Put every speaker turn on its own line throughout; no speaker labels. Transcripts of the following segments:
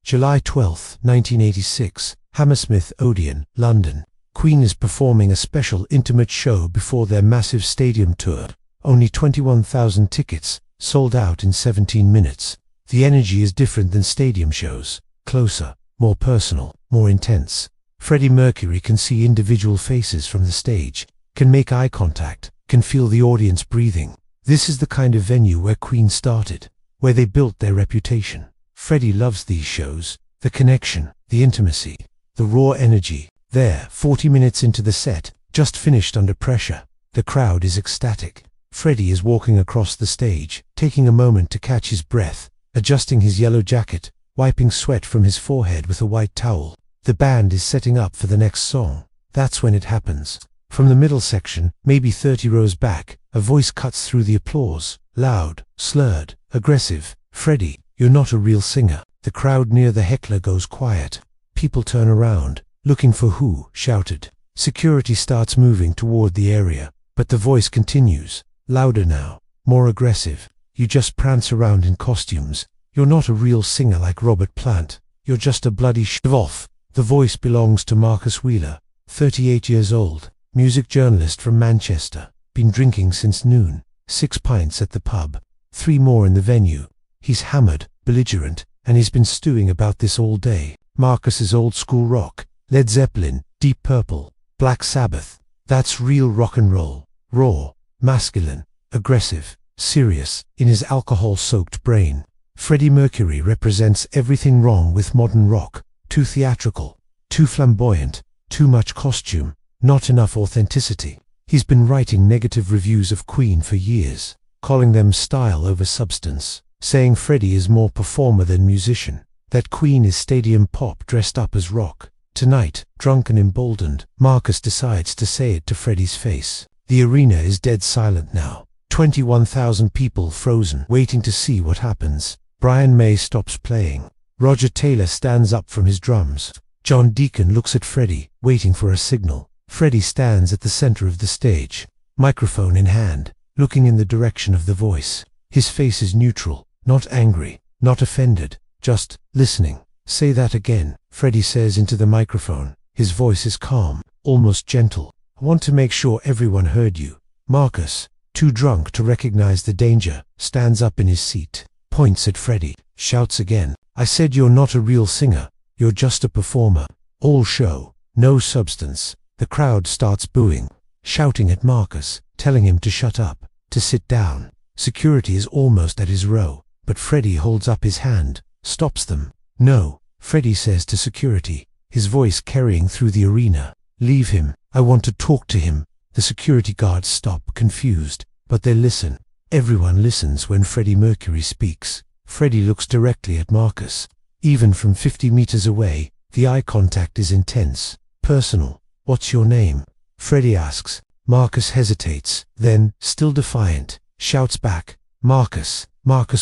July 12, 1986, Hammersmith Odeon, London. Queen is performing a special intimate show before their massive stadium tour. Only 21,000 tickets, sold out in 17 minutes. The energy is different than stadium shows. Closer, more personal, more intense. Freddie Mercury can see individual faces from the stage, can make eye contact, can feel the audience breathing. This is the kind of venue where Queen started, where they built their reputation. Freddie loves these shows, the connection, the intimacy, the raw energy. There, 40 minutes into the set, just finished under pressure. The crowd is ecstatic. Freddie is walking across the stage, taking a moment to catch his breath, adjusting his yellow jacket, wiping sweat from his forehead with a white towel. The band is setting up for the next song. That's when it happens. From the middle section, maybe 30 rows back, a voice cuts through the applause. Loud, slurred, aggressive. "Freddie, you're not a real singer." The crowd near the heckler goes quiet. People turn around, looking for who shouted. Security starts moving toward the area, but the voice continues. Louder now, more aggressive. "You just prance around in costumes. You're not a real singer like Robert Plant. You're just a bloody show-off." The voice belongs to Marcus Wheeler, 38 years old, music journalist from Manchester. Been drinking since noon, 6 pints at the pub, 3 more in the venue. He's hammered, belligerent, and he's been stewing about this all day. Marcus is old school rock, Led Zeppelin, Deep Purple, Black Sabbath. That's real rock and roll. Raw, masculine, aggressive, serious, in his alcohol-soaked brain. Freddie Mercury represents everything wrong with modern rock. Too theatrical, too flamboyant, too much costume, not enough authenticity. He's been writing negative reviews of Queen for years, calling them style over substance, saying Freddie is more performer than musician, that Queen is stadium pop dressed up as rock. Tonight, drunk and emboldened, Marcus decides to say it to Freddie's face. The arena is dead silent now. 21,000 people frozen, waiting to see what happens. Brian May stops playing. Roger Taylor stands up from his drums. John Deacon looks at Freddie, waiting for a signal. Freddie stands at the center of the stage, microphone in hand, looking in the direction of the voice. His face is neutral, not angry, not offended, just listening. "Say that again," Freddie says into the microphone. His voice is calm, almost gentle. "I want to make sure everyone heard you." Marcus, too drunk to recognize the danger, stands up in his seat, points at Freddie, shouts again. "I said you're not a real singer. You're just a performer. All show, no substance." The crowd starts booing, shouting at Marcus, telling him to shut up, to sit down. Security is almost at his row, but Freddie holds up his hand, stops them. "No," Freddie says to security, his voice carrying through the arena. "Leave him. I want to talk to him." The security guards stop, confused, but they listen. Everyone listens when Freddie Mercury speaks. Freddie looks directly at Marcus. Even from 50 meters away, the eye contact is intense, personal. "What's your name?" Freddie asks. Marcus hesitates, then, still defiant, shouts back, "Marcus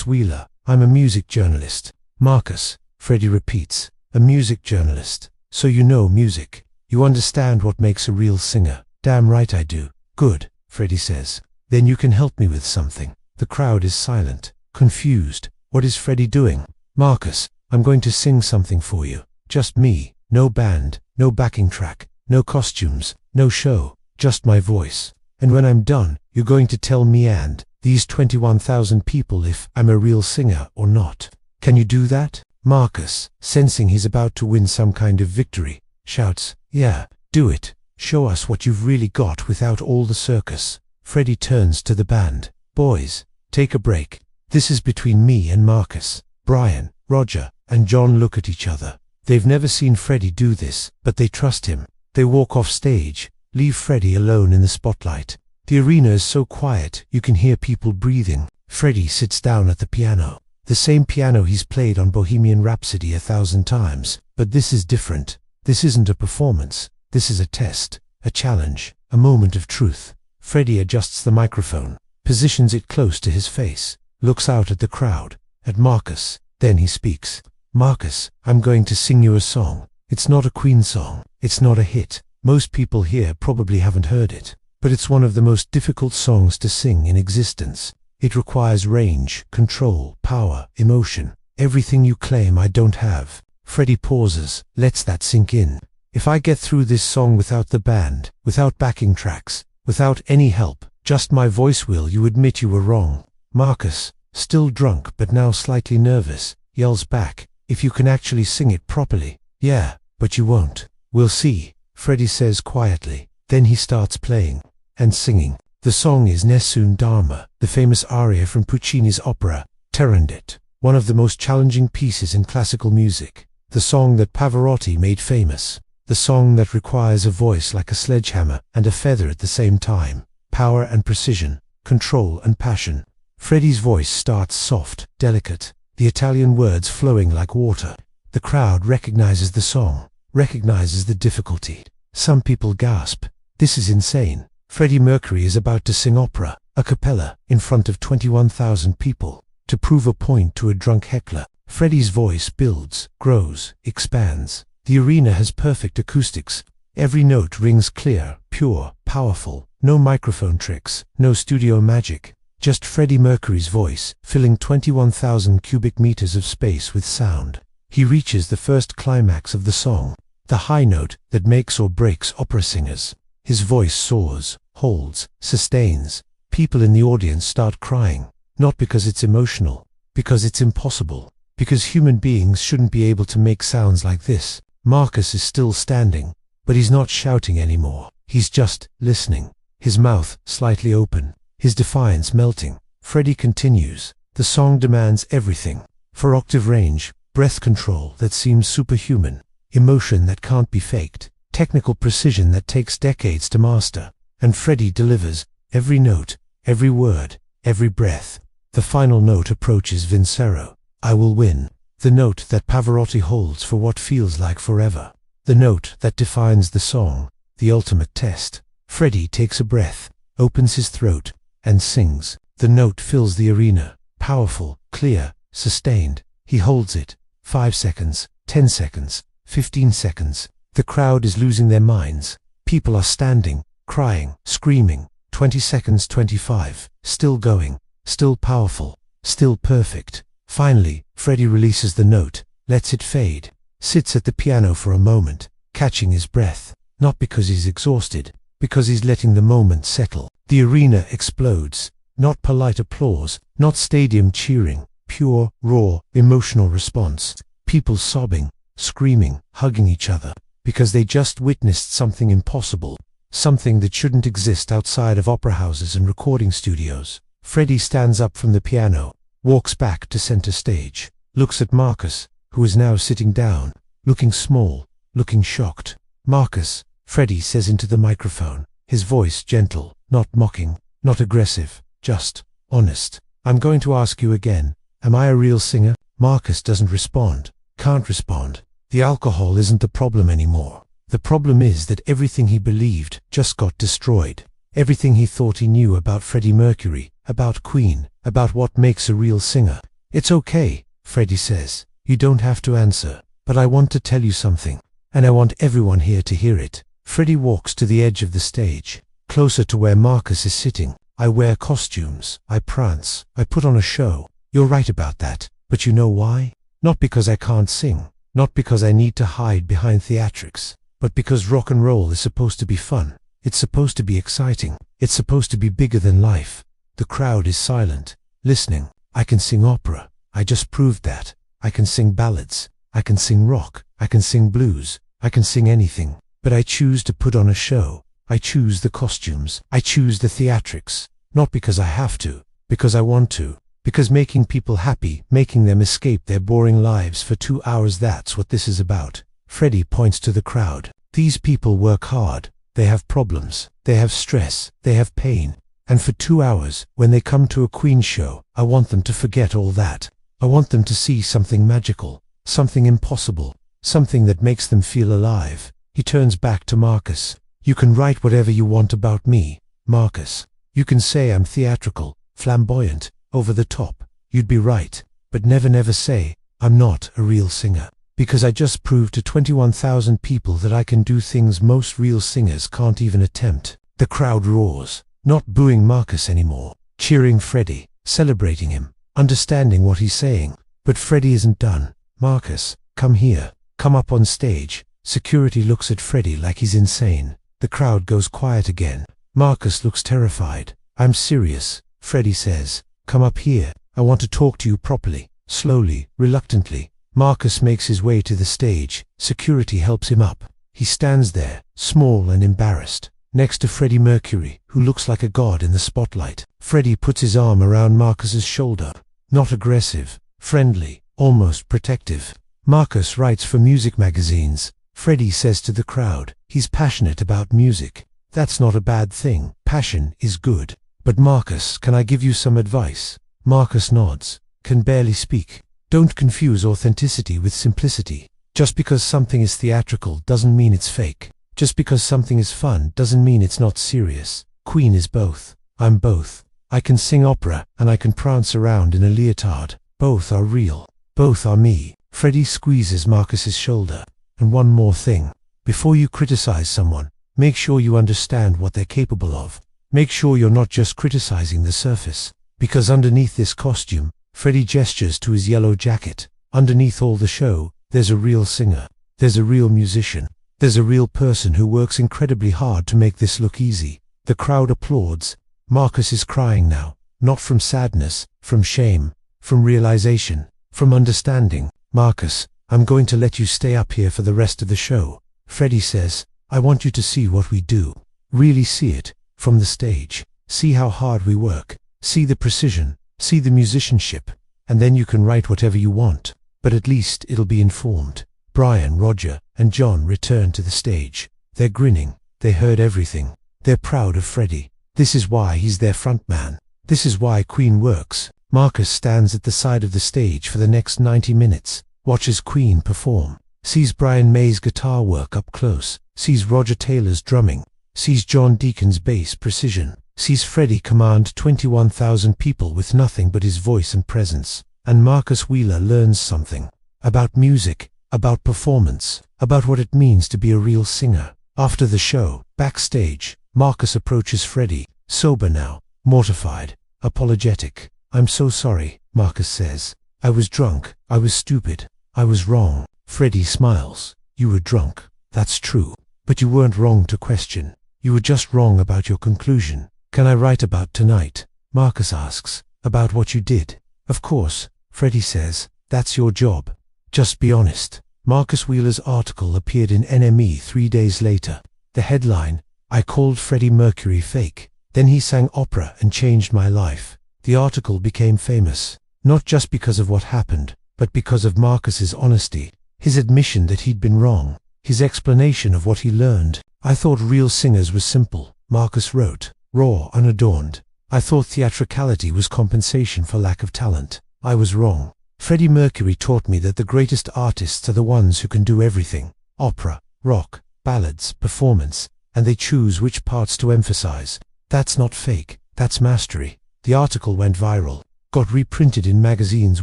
Wheeler. I'm a music journalist." "Marcus," Freddie repeats, "a music journalist. So you know music. You understand what makes a real singer." "Damn right I do." "Good," Freddie says. "Then you can help me with something." The crowd is silent, confused. What is Freddie doing? "Marcus, I'm going to sing something for you. Just me. No band, no backing track, no costumes, no show. Just my voice. And when I'm done, you're going to tell me and these 21,000 people if I'm a real singer or not. Can you do that?" Marcus, sensing he's about to win some kind of victory, shouts, "Yeah, do it. Show us what you've really got without all the circus." Freddie turns to the band. "Boys, take a break. This is between me and Marcus." Brian, Roger, and John look at each other. They've never seen Freddie do this, but they trust him. They walk off stage, leave Freddie alone in the spotlight. The arena is so quiet, you can hear people breathing. Freddie sits down at the piano. The same piano he's played on Bohemian Rhapsody 1,000 times. But this is different. This isn't a performance. This is a test, a challenge, a moment of truth. Freddie adjusts the microphone, positions it close to his face, looks out at the crowd, at Marcus. Then he speaks. "Marcus, I'm going to sing you a song. It's not a Queen song. It's not a hit. Most people here probably haven't heard it. But it's one of the most difficult songs to sing in existence. It requires range, control, power, emotion. Everything you claim I don't have. Freddie pauses, lets that sink in. If I get through this song without the band, without backing tracks, without any help, just my voice, will you admit you were wrong? Marcus, still drunk but now slightly nervous, yells back, if you can actually sing it properly. Yeah, but you won't. We'll see, Freddie says quietly. Then he starts playing and singing. The song is Nessun Dorma, the famous aria from Puccini's opera, Turandot, one of the most challenging pieces in classical music. The song that Pavarotti made famous. The song that requires a voice like a sledgehammer and a feather at the same time. Power and precision, control and passion. Freddie's voice starts soft, delicate, the Italian words flowing like water. The crowd recognizes the song, recognizes the difficulty. Some people gasp. This is insane. Freddie Mercury is about to sing opera, a cappella, in front of 21,000 people. To prove a point to a drunk heckler, Freddie's voice builds, grows, expands. The arena has perfect acoustics. Every note rings clear, pure, powerful. No microphone tricks, no studio magic. Just Freddie Mercury's voice, filling 21,000 cubic meters of space with sound. He reaches the first climax of the song, the high note that makes or breaks opera singers. His voice soars, holds, sustains. People in the audience start crying, not because it's emotional, because it's impossible, because human beings shouldn't be able to make sounds like this. Marcus is still standing, but he's not shouting anymore. He's just listening, his mouth slightly open, his defiance melting. Freddie continues. The song demands everything. For octave range, breath control that seems superhuman, emotion that can't be faked, technical precision that takes decades to master. And Freddie delivers, every note, every word, every breath. The final note approaches vincero. I will win. The note that Pavarotti holds for what feels like forever. The note that defines the song, the ultimate test. Freddie takes a breath, opens his throat, and sings. The note fills the arena, powerful, clear, sustained. He holds it. 5 seconds, 10 seconds, 15 seconds. The crowd is losing their minds. People are standing, crying, screaming. 20 seconds, 25. Still going, still powerful, still perfect. Finally, Freddie releases the note, lets it fade, sits at the piano for a moment, catching his breath. Not because he's exhausted, because he's letting the moment settle. The arena explodes. Not polite applause, not stadium cheering. Pure, raw, emotional response. People sobbing, screaming, hugging each other, because they just witnessed something impossible, something that shouldn't exist outside of opera houses and recording studios. Freddie stands up from the piano, walks back to center stage, looks at Marcus, who is now sitting down, looking small, looking shocked. Marcus, Freddie says into the microphone, his voice gentle, not mocking, not aggressive, just honest. I'm going to ask you again, am I a real singer? Marcus doesn't respond, can't respond. The alcohol isn't the problem anymore. The problem is that everything he believed just got destroyed. Everything he thought he knew about Freddie Mercury, about Queen, about what makes a real singer. It's okay, Freddie says. You don't have to answer, but I want to tell you something, and I want everyone here to hear it. Freddie walks to the edge of the stage, closer to where Marcus is sitting. I wear costumes, I prance, I put on a show. You're right about that, but you know why? Not because I can't sing, not because I need to hide behind theatrics, but because rock and roll is supposed to be fun. It's supposed to be exciting. It's supposed to be bigger than life. The crowd is silent, listening. I can sing opera. I just proved that. I can sing ballads. I can sing rock. I can sing blues. I can sing anything. But I choose to put on a show. I choose the costumes. I choose the theatrics. Not because I have to, because I want to. Because making people happy, making them escape their boring lives for 2 hours, that's what this is about. Freddie points to the crowd. These people work hard. They have problems. They have stress. They have pain. And for 2 hours, when they come to a Queen show, I want them to forget all that. I want them to see something magical, something impossible, something that makes them feel alive. He turns back to Marcus. You can write whatever you want about me, Marcus. You can say I'm theatrical, flamboyant, over the top. You'd be right, but never say, I'm not a real singer. Because I just proved to 21,000 people that I can do things most real singers can't even attempt. The crowd roars, not booing Marcus anymore, cheering Freddie, celebrating him, understanding what he's saying. But Freddie isn't done. Marcus, come here. Come up on stage. Security looks at Freddie like he's insane. The crowd goes quiet again. Marcus looks terrified. I'm serious, Freddie says. Come up here. I want to talk to you properly. Slowly, reluctantly, Marcus makes his way to the stage. Security helps him up. He stands there, small and embarrassed, next to Freddie Mercury, who looks like a god in the spotlight. Freddie puts his arm around Marcus's shoulder. Not aggressive, friendly, almost protective. Marcus writes for music magazines. Freddie says to the crowd, he's passionate about music. That's not a bad thing. Passion is good. But Marcus, can I give you some advice? Marcus nods. Can barely speak. Don't confuse authenticity with simplicity. Just because something is theatrical doesn't mean it's fake. Just because something is fun doesn't mean it's not serious. Queen is both. I'm both. I can sing opera and I can prance around in a leotard. Both are real. Both are me. Freddie squeezes Marcus's shoulder. And one more thing. Before you criticize someone, make sure you understand what they're capable of. Make sure you're not just criticizing the surface. Because underneath this costume, Freddie gestures to his yellow jacket. Underneath all the show, there's a real singer. There's a real musician. There's a real person who works incredibly hard to make this look easy. The crowd applauds. Marcus is crying now. Not from sadness, from shame, from realization, from understanding. Marcus, I'm going to let you stay up here for the rest of the show. Freddie says, I want you to see what we do. Really see it, from the stage. See how hard we work. See the precision. See the musicianship. And then you can write whatever you want. But at least it'll be informed. Brian, Roger, and John return to the stage. They're grinning. They heard everything. They're proud of Freddie. This is why he's their frontman. This is why Queen works. Marcus stands at the side of the stage for the next 90 minutes. Watches Queen perform. Sees Brian May's guitar work up close. Sees Roger Taylor's drumming. Sees John Deacon's bass precision. Sees Freddie command 21,000 people with nothing but his voice and presence. And Marcus Wheeler learns something. About music. About performance. About what it means to be a real singer. After the show, backstage, Marcus approaches Freddie. Sober now. Mortified. Apologetic. I'm so sorry, Marcus says. I was drunk. I was stupid. I was wrong. Freddie smiles. You were drunk. That's true. But you weren't wrong to question. You were just wrong about your conclusion. Can I write about tonight? Marcus asks. About what you did. Of course, Freddie says. That's your job. Just be honest. Marcus Wheeler's article appeared in NME 3 days later. The headline, I called Freddie Mercury fake. Then he sang opera and changed my life. The article became famous. Not just because of what happened, but because of Marcus's honesty. His admission that he'd been wrong. His explanation of what he learned. I thought real singers were simple, Marcus wrote. Raw, unadorned. I thought theatricality was compensation for lack of talent. I was wrong. Freddie Mercury taught me that the greatest artists are the ones who can do everything. Opera, rock, ballads, performance, and they choose which parts to emphasize. That's not fake, that's mastery. The article went viral, got reprinted in magazines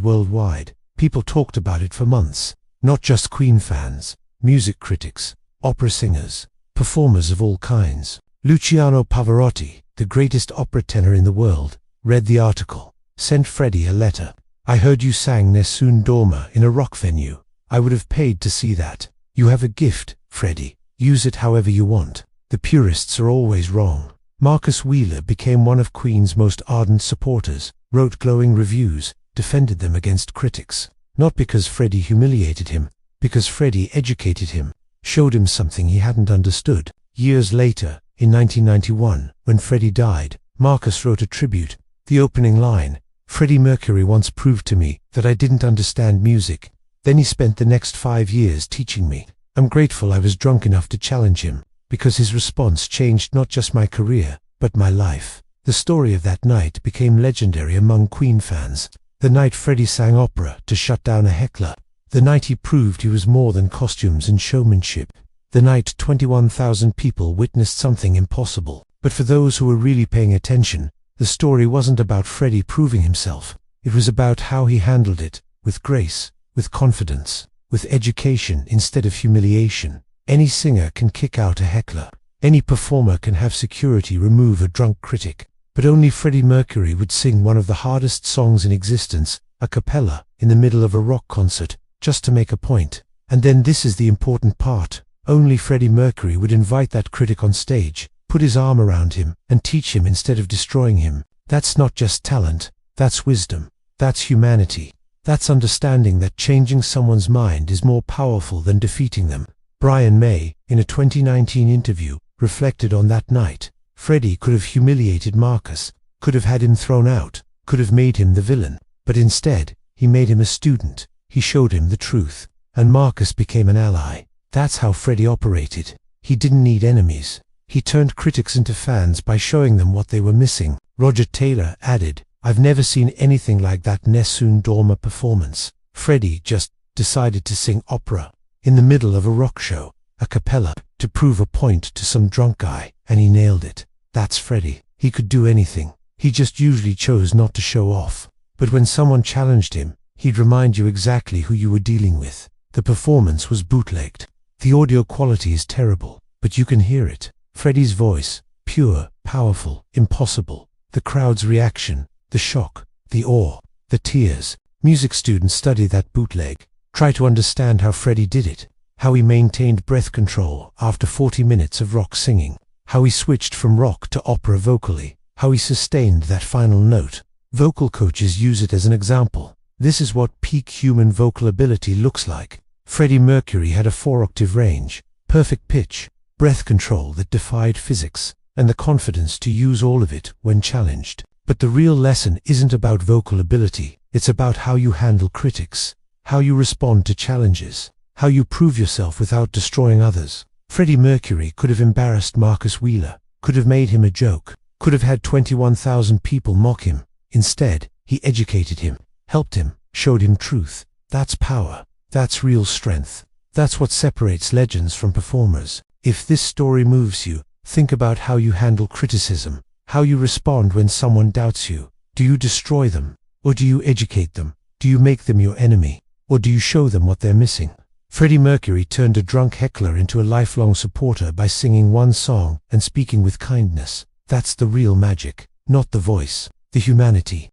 worldwide. People talked about it for months. Not just Queen fans, music critics, opera singers, performers of all kinds. Luciano Pavarotti, the greatest opera tenor in the world, read the article, sent Freddie a letter. I heard you sang Nessun Dorma in a rock venue. I would have paid to see that. You have a gift, Freddie. Use it however you want. The purists are always wrong. Marcus Wheeler became one of Queen's most ardent supporters, wrote glowing reviews, defended them against critics. Not because Freddie humiliated him, because Freddie educated him, showed him something he hadn't understood. Years later, in 1991, when Freddie died, Marcus wrote a tribute. The opening line, Freddie Mercury once proved to me that I didn't understand music. Then he spent the next 5 years teaching me. I'm grateful I was drunk enough to challenge him, because his response changed not just my career, but my life. The story of that night became legendary among Queen fans. The night Freddie sang opera to shut down a heckler. The night he proved he was more than costumes and showmanship. The night 21,000 people witnessed something impossible. But for those who were really paying attention, the story wasn't about Freddie proving himself. It was about how he handled it, with grace, with confidence, with education instead of humiliation. Any singer can kick out a heckler. Any performer can have security remove a drunk critic. But only Freddie Mercury would sing one of the hardest songs in existence, a cappella, in the middle of a rock concert, just to make a point. And then this is the important part. Only Freddie Mercury would invite that critic on stage, put his arm around him, and teach him instead of destroying him. That's not just talent, that's wisdom, that's humanity. That's understanding that changing someone's mind is more powerful than defeating them. Brian May, in a 2019 interview, reflected on that night. Freddie could have humiliated Marcus, could have had him thrown out, could have made him the villain, but instead, he made him a student. He showed him the truth, and Marcus became an ally. That's how Freddie operated. He didn't need enemies. He turned critics into fans by showing them what they were missing. Roger Taylor added, "I've never seen anything like that Nessun Dorma performance. Freddie just decided to sing opera in the middle of a rock show, a cappella, to prove a point to some drunk guy, and he nailed it. That's Freddie. He could do anything. He just usually chose not to show off. But when someone challenged him, he'd remind you exactly who you were dealing with." The performance was bootlegged. The audio quality is terrible, but you can hear it. Freddie's voice, pure, powerful, impossible. The crowd's reaction, the shock, the awe, the tears. Music students study that bootleg. Try to understand how Freddie did it. How he maintained breath control after 40 minutes of rock singing. How he switched from rock to opera vocally. How he sustained that final note. Vocal coaches use it as an example. This is what peak human vocal ability looks like. Freddie Mercury had a 4-octave range, perfect pitch, breath control that defied physics, and the confidence to use all of it when challenged. But the real lesson isn't about vocal ability, it's about how you handle critics, how you respond to challenges, how you prove yourself without destroying others. Freddie Mercury could have embarrassed Marcus Wheeler, could have made him a joke, could have had 21,000 people mock him. Instead, he educated him, helped him, showed him truth. That's power. That's real strength. That's what separates legends from performers. If this story moves you, think about how you handle criticism, how you respond when someone doubts you. Do you destroy them? Or do you educate them? Do you make them your enemy? Or do you show them what they're missing? Freddie Mercury turned a drunk heckler into a lifelong supporter by singing one song and speaking with kindness. That's the real magic, not the voice, the humanity.